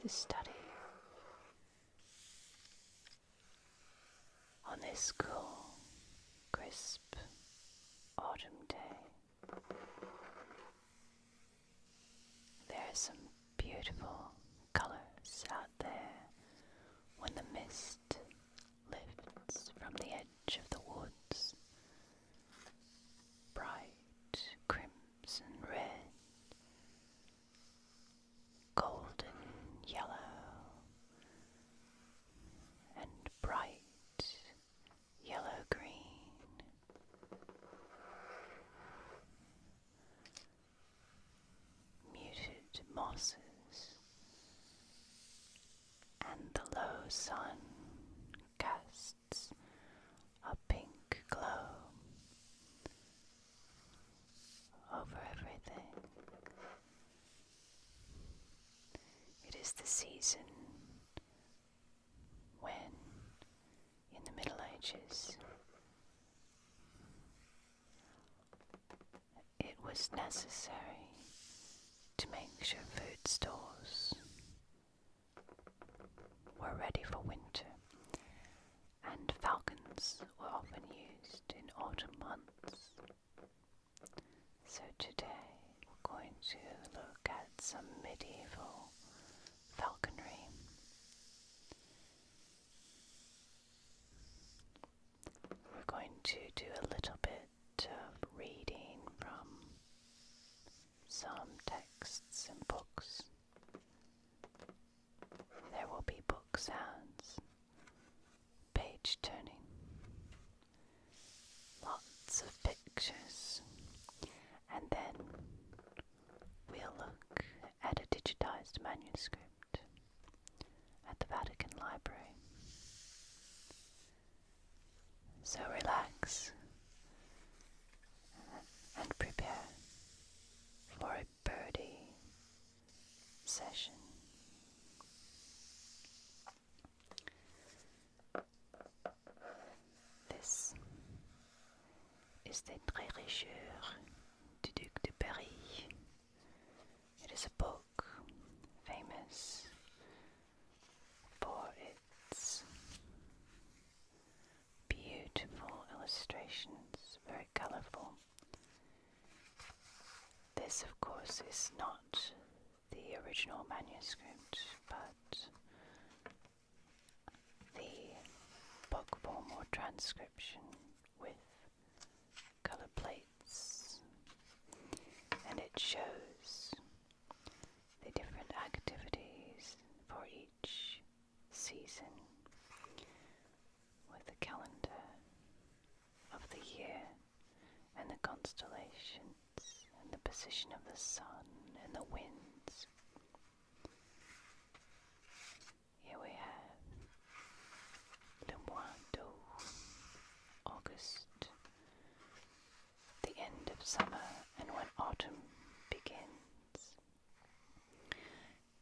the study on this cool, crisp autumn day. There are some beautiful colors out there when the mist lifts from the edge of the woods. Bright crimson red, golden yellow, and bright yellow green. Muted mosses, and the low sun casts a pink glow over everything. It is the season when, in the Middle Ages, it was necessary to make sure food stores were ready for winter, and falcons were often used in autumn months. So today we're going to look at some medieval falconry. We're going to do a little bit of reading from some texts and books. There will be book sounds, page turning, lots of pictures, and then we'll look at a digitized manuscript at the Vatican Library. So relax and prepare for a birdie session. This is the Tréricheur du Duc de Berry. It is a book famous for its beautiful illustrations, very colorful. This, of course, is not the original manuscript, but the book form or transcription with color plates, and it shows the different activities for each season with the calendar of the year and the constellations and the position of the sun and the winds. Here we have le mois d'août, August, the end of summer and when autumn begins.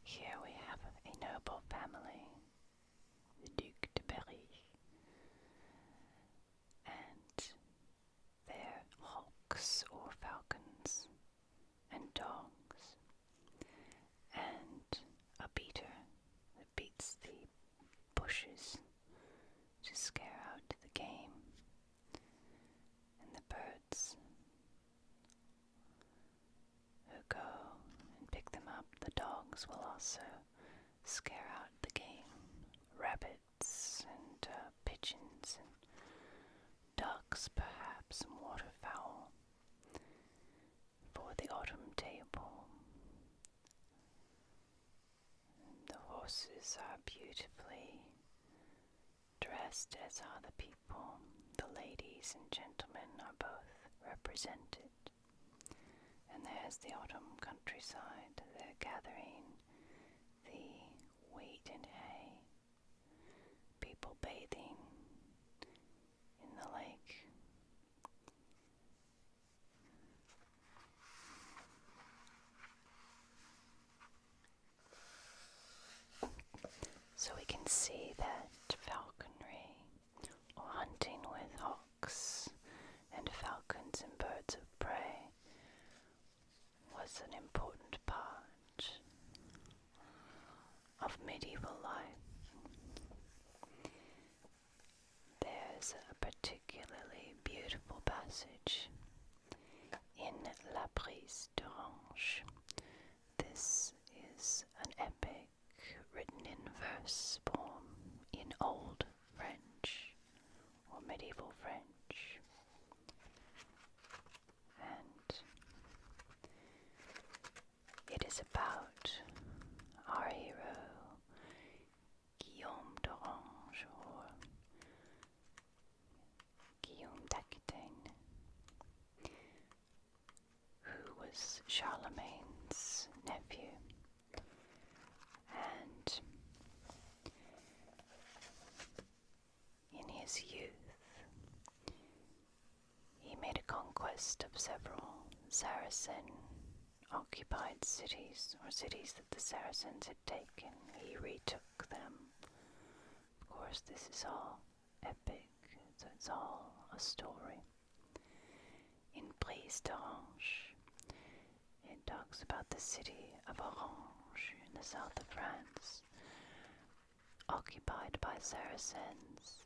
Here we have a noble family, the Duc de Berry, and their hawks or falcons and dogs, and a beater that beats the bushes to scare out the game, and the birds who go and pick them up. The dogs will also scare out the game, rabbits and pigeons and ducks, perhaps, and waterfowl for the autumn table. And the horses are beautifully dressed, as are the people. The ladies and gentlemen are both represented. And there's the autumn countryside. They're gathering the wheat and hay. People bathing in the lake. So we can see that falconry, or hunting with hawks and falcons and birds of prey, was an important part of passage in La Prise d'Orange. This is an epic written in verse form in Old French or medieval French, and it is about our hero Guillaume d'Orange, or Guillaume d'Aquitaine, who was Charlemagne's nephew, and in his youth he made a conquest of several Saracen-occupied cities, or cities that the Saracens had taken. He retook them. Of course, this is all epic, so it's all a story. In Prise d'Orange, it talks about the city of Orange in the south of France, occupied by Saracens,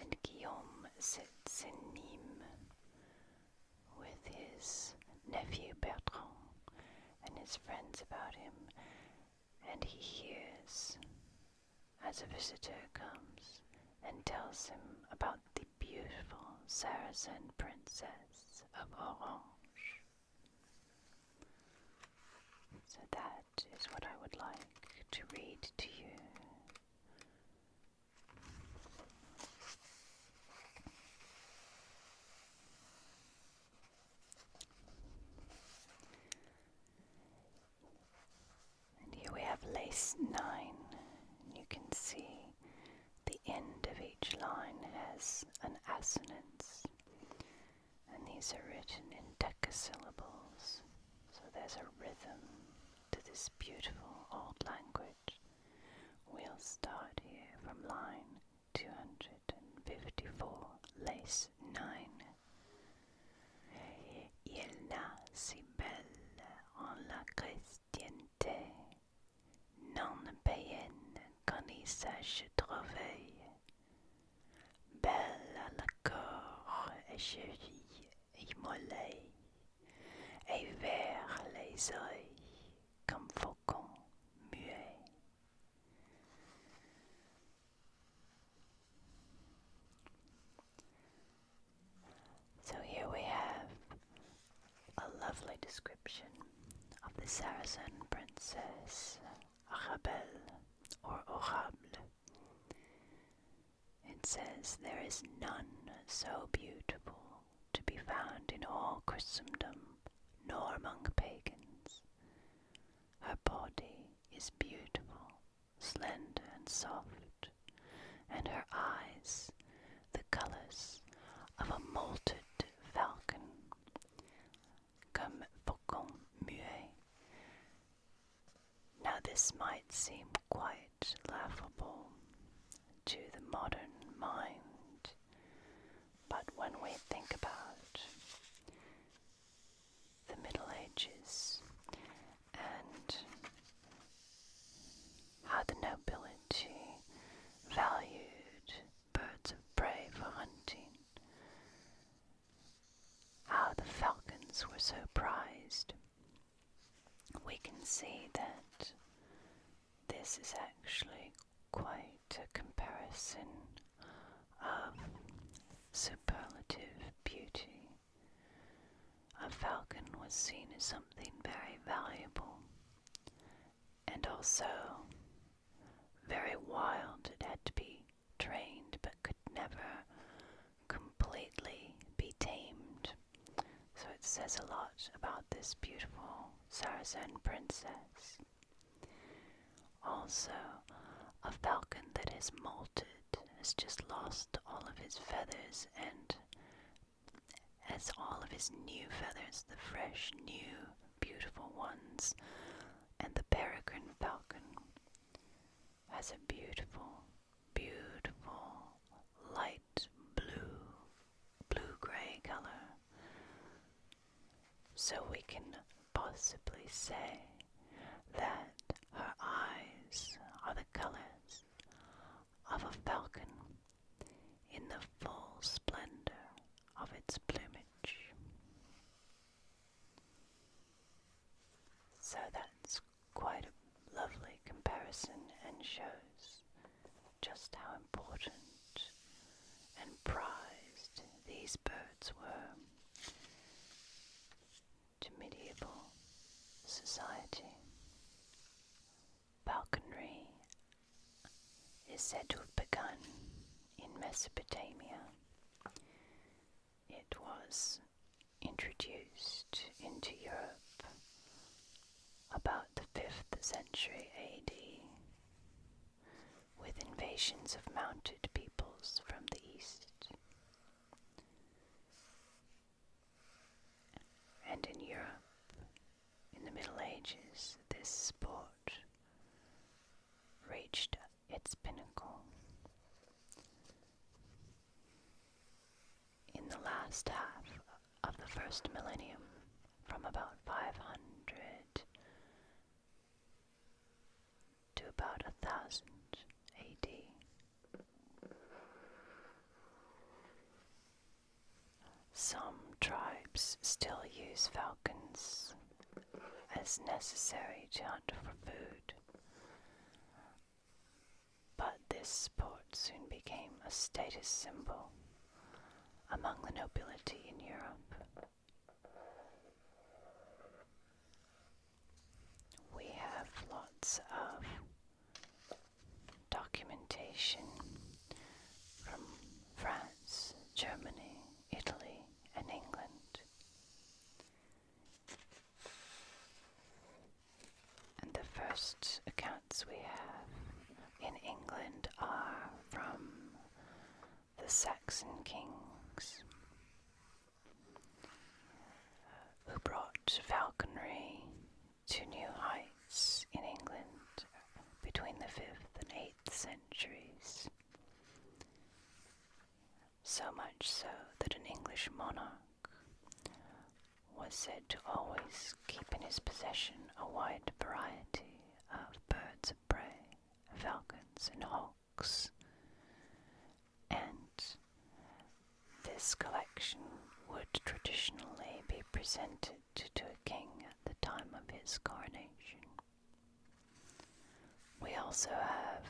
and Guillaume sits in Nîmes with his nephew Bertrand and his friends about him, and he hears as a visitor comes and tells him about the beautiful Saracen princess of Orange. So that is what I would like to read to you. And here we have lace 9. You can see the end of each line has an assonance, and these are written in decasyllables, so there's a rhythm to this beautiful old language. We'll start here from line 254, lace 9. Il n'a si belle en la chrétienté, non païenne qu'en y sache trouver, belle à la corps et cheville immolée, et vers les oeils comme faucon muet. So here we have a lovely description of the Saracen princess Arabelle, or Orable. It says, "There is none so beautiful to be found in all Christendom, nor among pagans. Her body is beautiful, slender and soft, and her eyes the colours of a moulted falcon, comme faucon muet." Now this might seem quite laughable to the modern mind, but when we think about the Middle Ages and how the nobility valued birds of prey for hunting, how the falcons were so prized, we can see that this is actually quite a comparison of superlative beauty. A falcon was seen as something very valuable, and also very wild. It had to be trained but could never completely be tamed. So it says a lot about this beautiful Saracen princess. Also, a falcon that is molted has just lost all of his feathers, and as all of his new feathers, the fresh, new, beautiful ones. And the Peregrine Falcon has a beautiful, beautiful light blue-gray color. So we can possibly say that her eyes are the colors of a falcon in the full splendor of its plumage. these birds were to medieval society. Falconry is said to have begun in Mesopotamia. It was introduced into Europe about the 5th century AD with invasions of mounted peoples from the east. And in Europe, in the Middle Ages, this sport reached its pinnacle. In the last half of the first millennium, from about 500 to about 1000 AD, some tribes still use falcons as necessary to hunt for food, but this sport soon became a status symbol among the nobility in Europe. We have lots of documentation from France, Germany, Italy, and England. And the first accounts we have in England are from the Saxon kings, who brought falconry to new heights in England between the 5th and 8th centuries. So much so that an English monarch was said to always keep in his possession a wide variety of birds of prey, falcons and hawks, and this collection would traditionally be presented to a king at the time of his coronation. We also have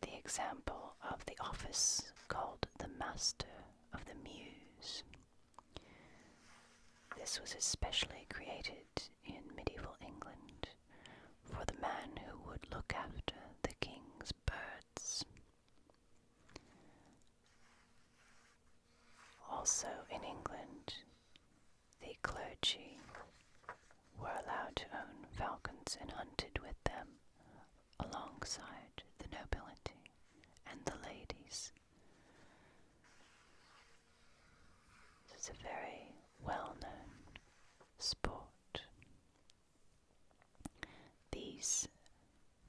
the example of the office called the Master of the Muse. This was especially created in medieval England for the man who would look after the king's birds. Also in England, the clergy were allowed to own falcons and hunted with them alongside the nobility and the ladies. It's a very well-known sport. These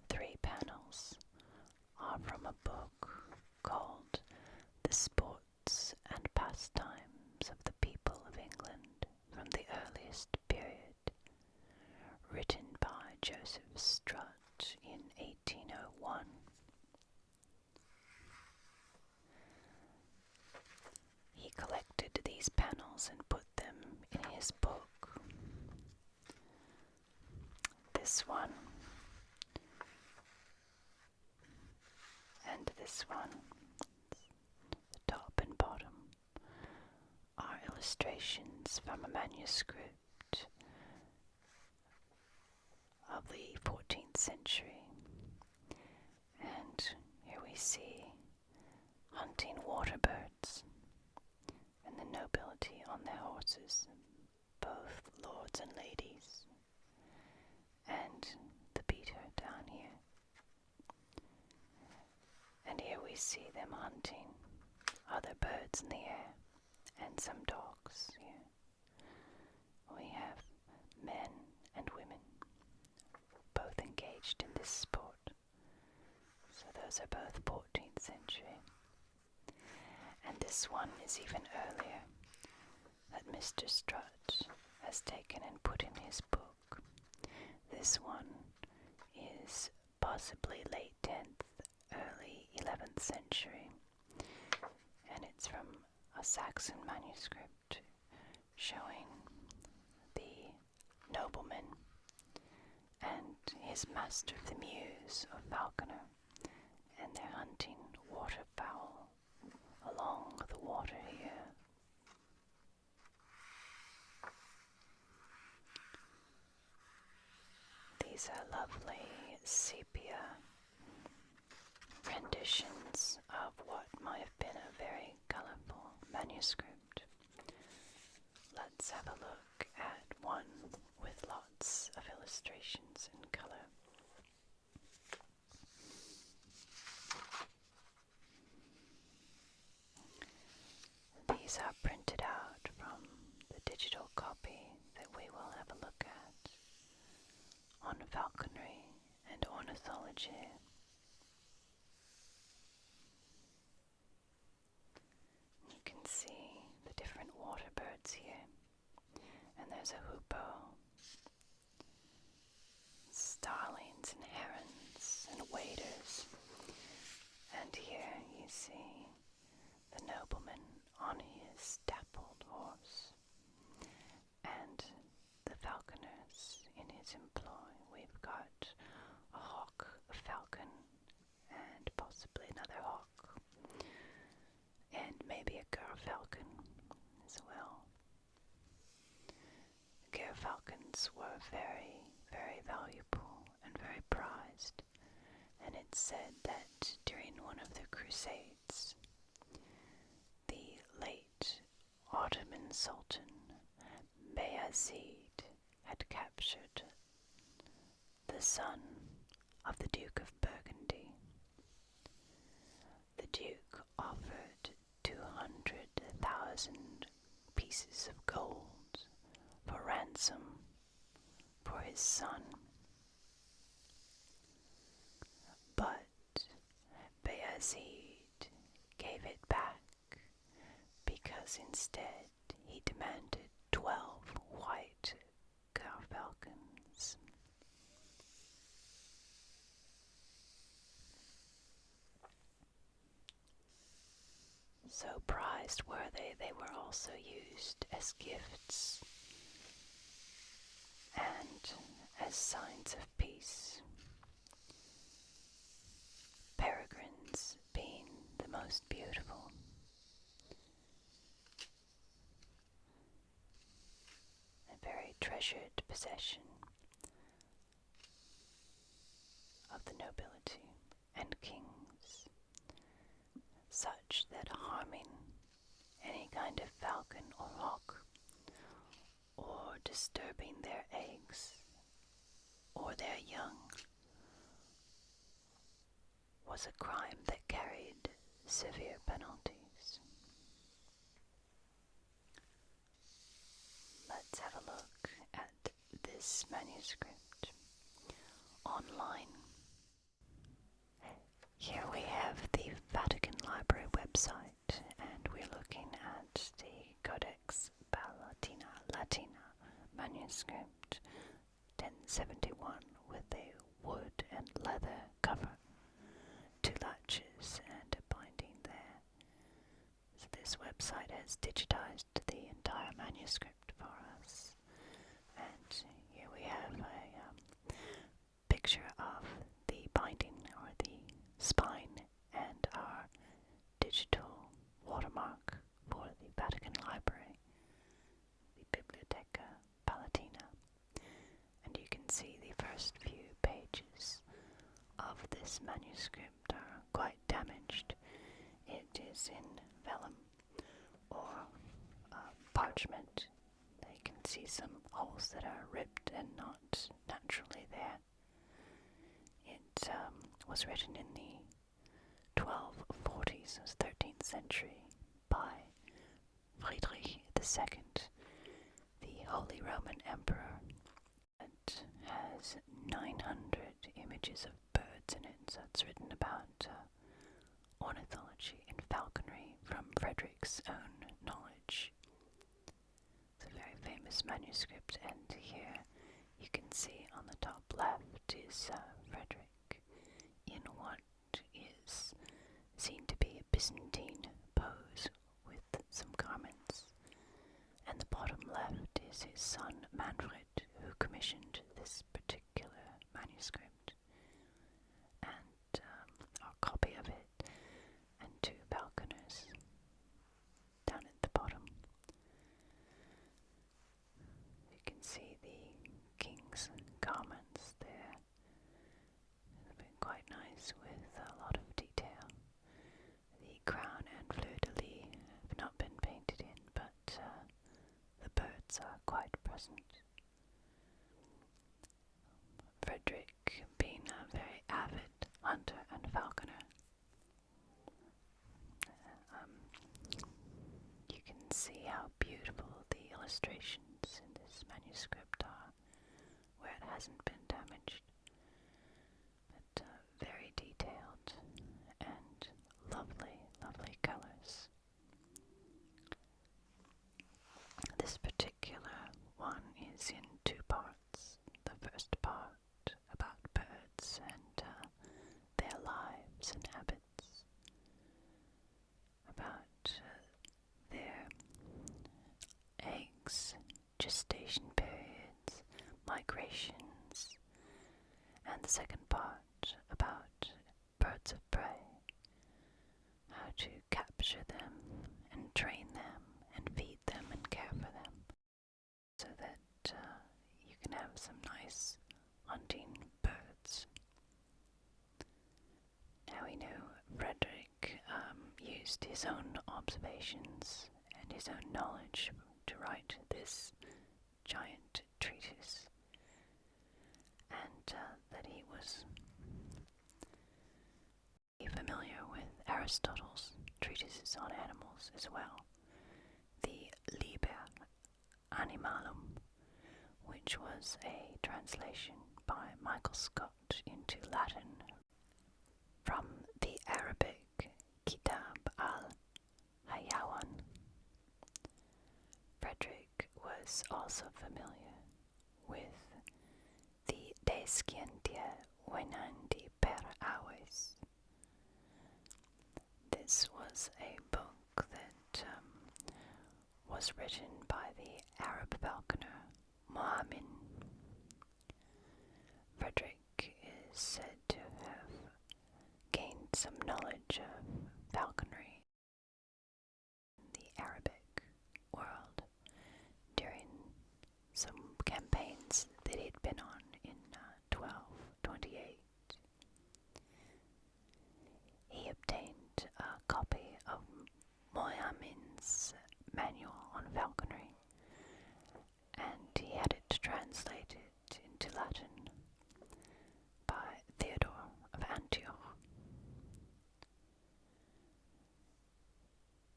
3 panels are from a book called The Sports and Pastimes of the People of England from the Earliest Period, written by Joseph Strutt in 1801. He collected these panels and put them in his book. This one and this one, the top and bottom, are illustrations from a manuscript of the 14th century. And here we see hunting water birds and the nobility on their horses, both lords and ladies, and the beater down here. And here we see them hunting other birds in the air and some dogs here. We have men and women both engaged in this sport. So those are both 14th century. And this one is even earlier, that Mr. Strutt has taken and put in his book. This one is possibly late 10th, early 11th century, and it's from a Saxon manuscript showing the nobleman and his master of the Muse or falconer, and they're hunting waterfowl along the water here These are lovely sepia renditions of what might have been a very colorful manuscript. Let's have a look at one with lots of illustrations in color. These are printed out from the digital copy that we will have a look at on Falconry and Ornithology. You can see the different water birds here, and there's a hoopoe, starlings and herons and waders, and here you see the nobleman on his dappled horse, and the falconers in his employ. We've got a hawk, a falcon, and possibly another hawk, and maybe a falcon as well. Falcons were very, very valuable and very prized, and it's said that during one of the Crusades, the late Ottoman Sultan Bayezid had captured the son of the Duke of Burgundy. The Duke offered 200,000 pieces of gold for ransom for his son, but Bayezid gave it back because instead he demanded 12 white falcons. So prized were they were also used as gifts and as signs of peace. Peregrines being the most beautiful. A very treasured possession of the nobility and kings, such that harming any kind of falcon or hawk, or disturbing their eggs or their young, was a crime that carried severe penalties. Let's have a look at this manuscript online. Here we have the Vatican Library website, and we're looking at the Codex Latina manuscript 1071 with a wood and leather cover, 2 latches and a binding there. So this website has digitized the entire manuscript for us, and here we have a picture of the binding or the spine and our digital watermark for the Vatican Library, the Biblioteca Palatina, and you can see the first few pages of this manuscript are quite damaged. It is in vellum or parchment. You can see some holes that are ripped and not naturally there. It was written in the 1240s, 13th century, by Friedrich II, the Holy Roman Emperor. It has 900 images of birds in it, so it's written about ornithology and falconry from Frederick's own knowledge. It's a very famous manuscript, and here you can see on the top left is Frederick in what is seen to be a Byzantine pose with some garments, and the bottom left is his son Manfred, who commissioned this particular manuscript, and our copy of it, and 2 falconers down at the bottom. You can see the king's garments there, wasn't. Frederick, being a very avid hunter and falconer, you can see how beautiful the illustrations in this manuscript are, where it hasn't been damaged, but very detailed and lovely, lovely colors. This particular one is in two parts. The first part about birds and their lives and habits, about their eggs, gestation periods, migrations, and the second part about birds of prey, how to capture them and train them and feed them and care for them, so that you can have some nice hunting birds. Now we know Frederick used his own observations and his own knowledge to write this giant treatise, and that he was familiar with Aristotle's treatises on animals as well, the Liber Animalum, which was a translation by Michael Scott into Latin from the Arabic Kitab al-Hayawan. Frederick was also familiar with the De Scientia Venandi per Aves. This was a book that was written by the Arab falconer Muhammad. Frederick is said to have gained some knowledge of falconry in the Arabic world during some campaigns that he'd been on in 1228. He obtained a copy of Muhammad's manual on falconry, and he had it translated into Latin by Theodore of Antioch.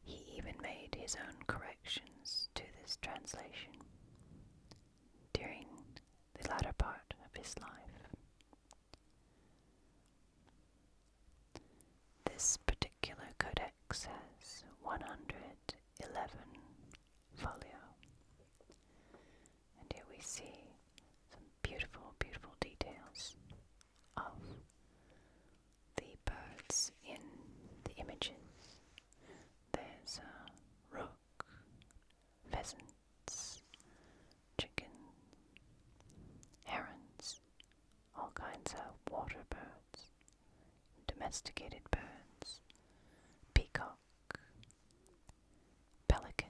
He even made his own corrections to this translation during the latter part of his life. This particular codex has 111 folio, and here we see some beautiful, beautiful details of the birds in the images. There's a rook, pheasants, chicken, herons, all kinds of water birds, domesticated birds, peacock, pelican,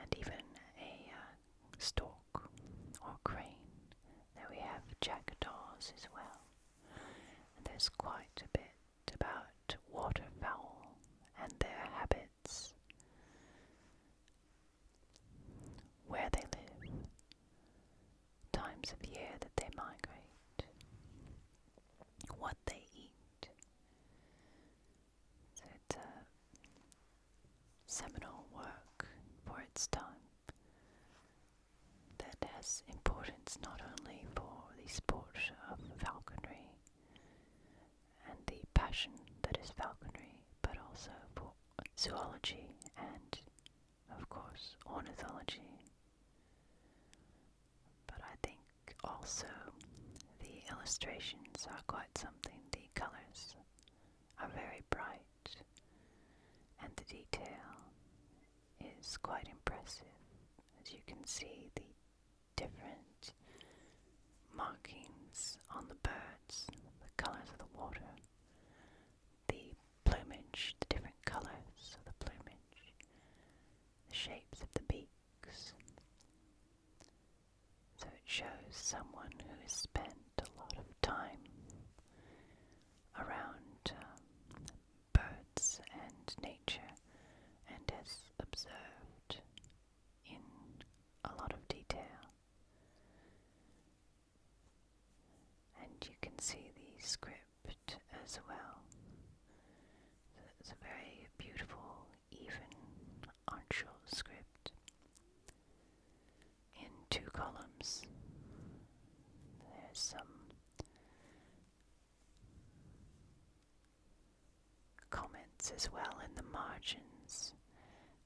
and even a stork or crane. There we have jackdaws as well. And there's quite a bit about waterfowl and their habits, where they live, times of year that they migrate, what they eat. So it's a seminal work for its time that has importance not only for the sport of falconry and the passion that is falconry, but also for zoology and, of course, ornithology. But I think also the illustrations are quite something. The colors are very bright, and the detail is quite impressive. As you can see, the different markings on the birds, the colors of the water, the plumage, the different colors of the plumage, the shapes of the beaks. So it shows someone who has spent a lot of time around birds and nature, and has comments as well in the margins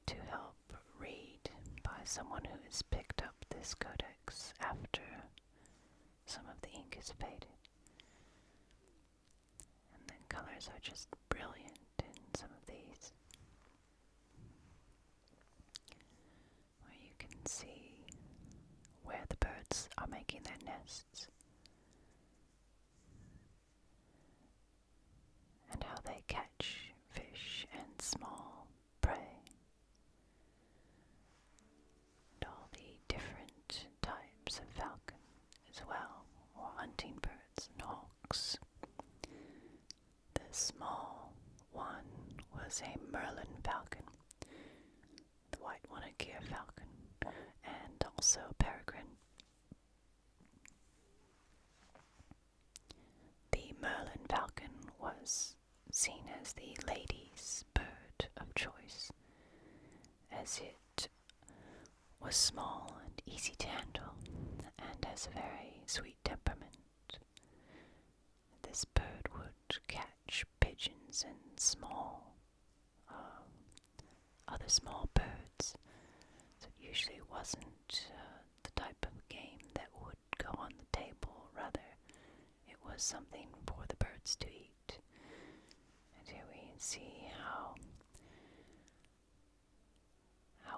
to help read by someone who has picked up this codex after some of the ink is faded. And then colors are just brilliant in some of these, where you can see where the birds are making their nests and how they catch fish and small prey, and all the different types of falcon as well, or hunting birds and hawks. The small one was a Merlin falcon, the white one a Gyr falcon, and also Peregrine. The Merlin falcon was seen as the lady's bird of choice, as it was small and easy to handle, and has a very sweet temperament. This bird would catch pigeons and other small birds, so it usually wasn't the type of game that would go on the table. Rather, it was something for the birds to eat. And here we see how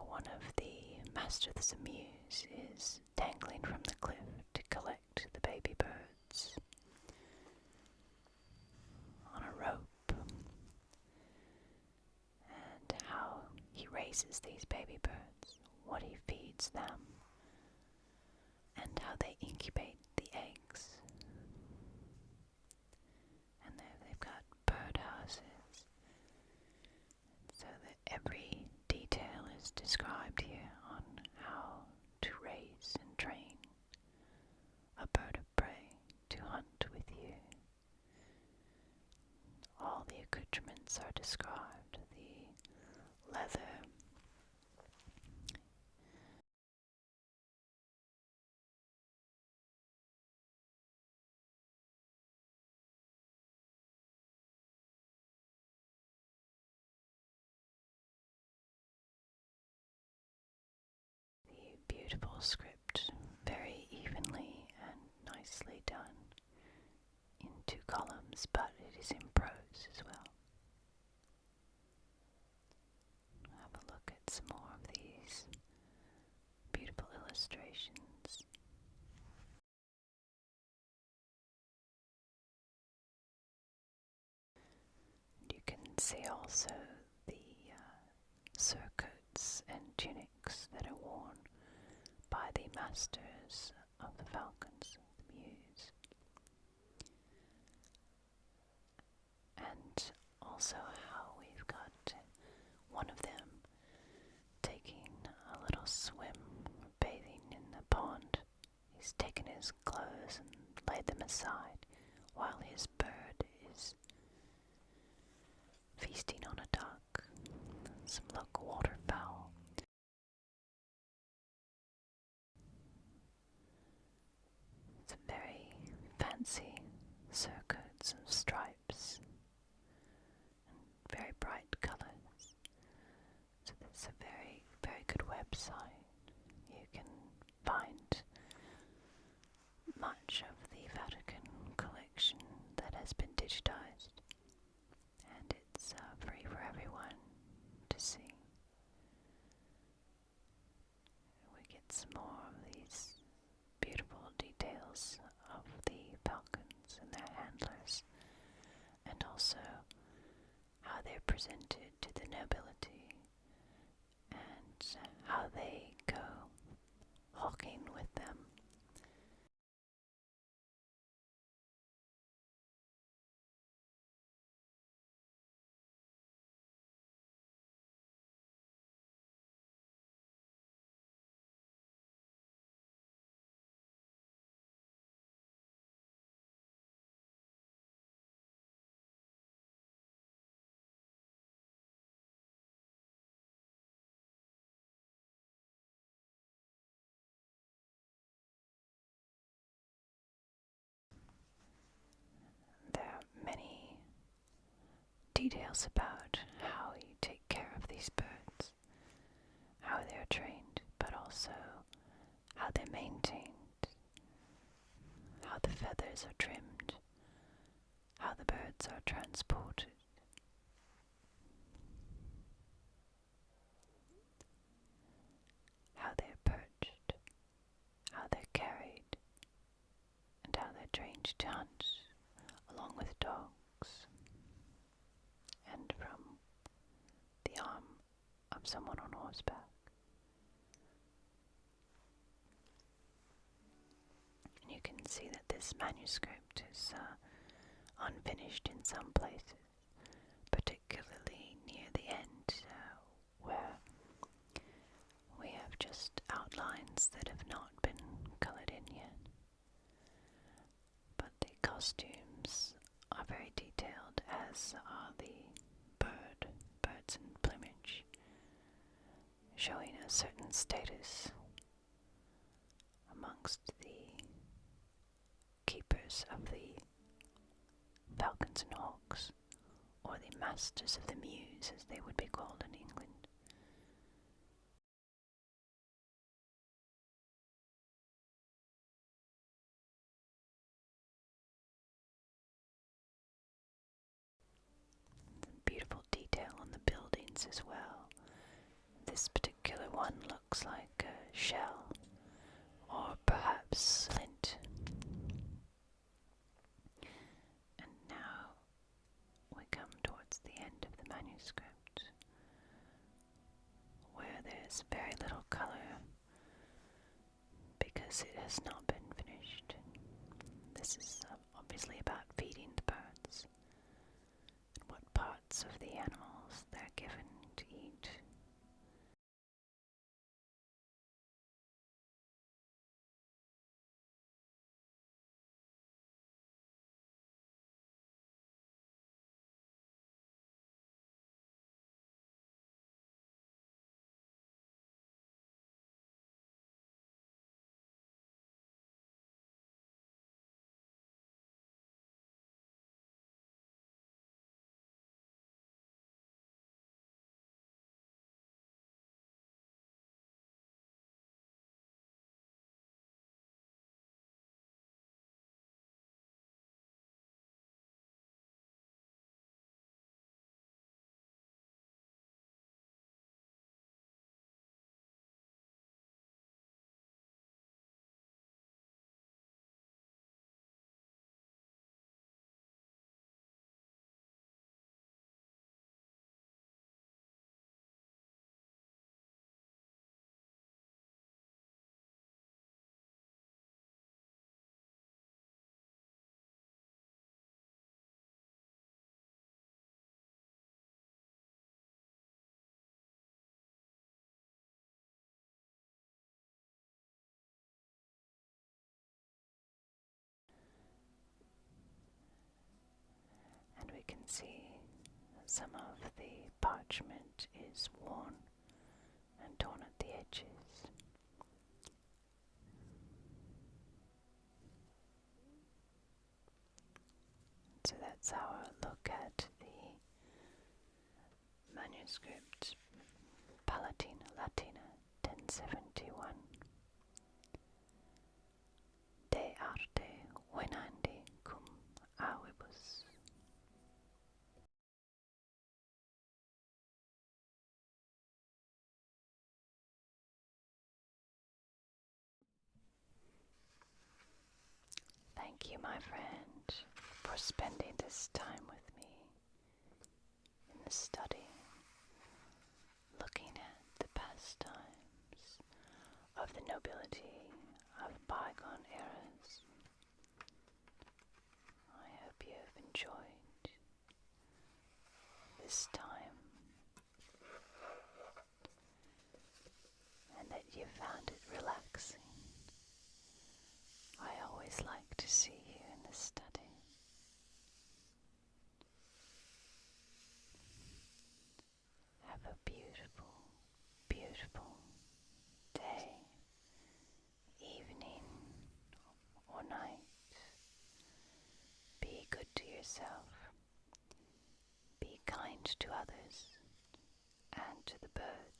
one of the masters of the Muse is dangling from the cliff to collect the baby birds on a rope, and how he raises these baby birds, what he feeds them, and how they incubate the eggs. And they've got birdhouses, so that every detail is described here on how to raise and train a bird of prey to hunt with you. All the accoutrements are described, the leather, the beautiful script, very evenly and nicely done in 2 columns, but it is in prose as well. Have a look at some more of these beautiful illustrations. You can see also the surcoats and tunics that are worn by the masters of the falcons, the Muse. And also how we've got one of them taking a little swim, bathing in the pond. He's taken his clothes and laid them aside while his bird is feasting on a duck, some local waterfowl. It's a very fancy surcoats of stripes and very bright colors. So it's a very, very good website. You can find much of the Vatican collection that has been digitized, and it's free for everyone to see. We get some more of these beautiful details of the falcons and their handlers, and also how they're presented to the nobility, and how they go hawking with them. details about how you take care of these birds, how they're trained, but also how they're maintained, how the feathers are trimmed, how the birds are transported. How they're perched, how they're carried, and how they're trained to hunt along with dogs, and from the arm of someone on horseback. And you can see that this manuscript is unfinished in some places, particularly near the end, where we have just outlines that have not been coloured in yet. But the costumes are very detailed, as are the birds in plumage, showing a certain status amongst the keepers of the falcons and hawks, or the masters of the mews, as they would be called in England. Beautiful detail on the buildings as well. This particular one looks like a shell, or perhaps flint. And now we come towards the end of the manuscript, where there's very little colour because it has not been finished. This is obviously about feeding the birds, and what parts of the animals they're given to eat. And we can see that some of the parchment is worn and torn at the edges. So that's our look at the manuscript Palatina Latina 1071 De arte venandi cum avibus. Thank you, my friend, for spending this time with me in the study, looking at the pastimes of the nobility of bygone eras. I hope you have enjoyed this time and that you found it relaxing. I always like to see you in the study. Have a beautiful, beautiful day, evening, or night. Be good to yourself. Be kind to the birds.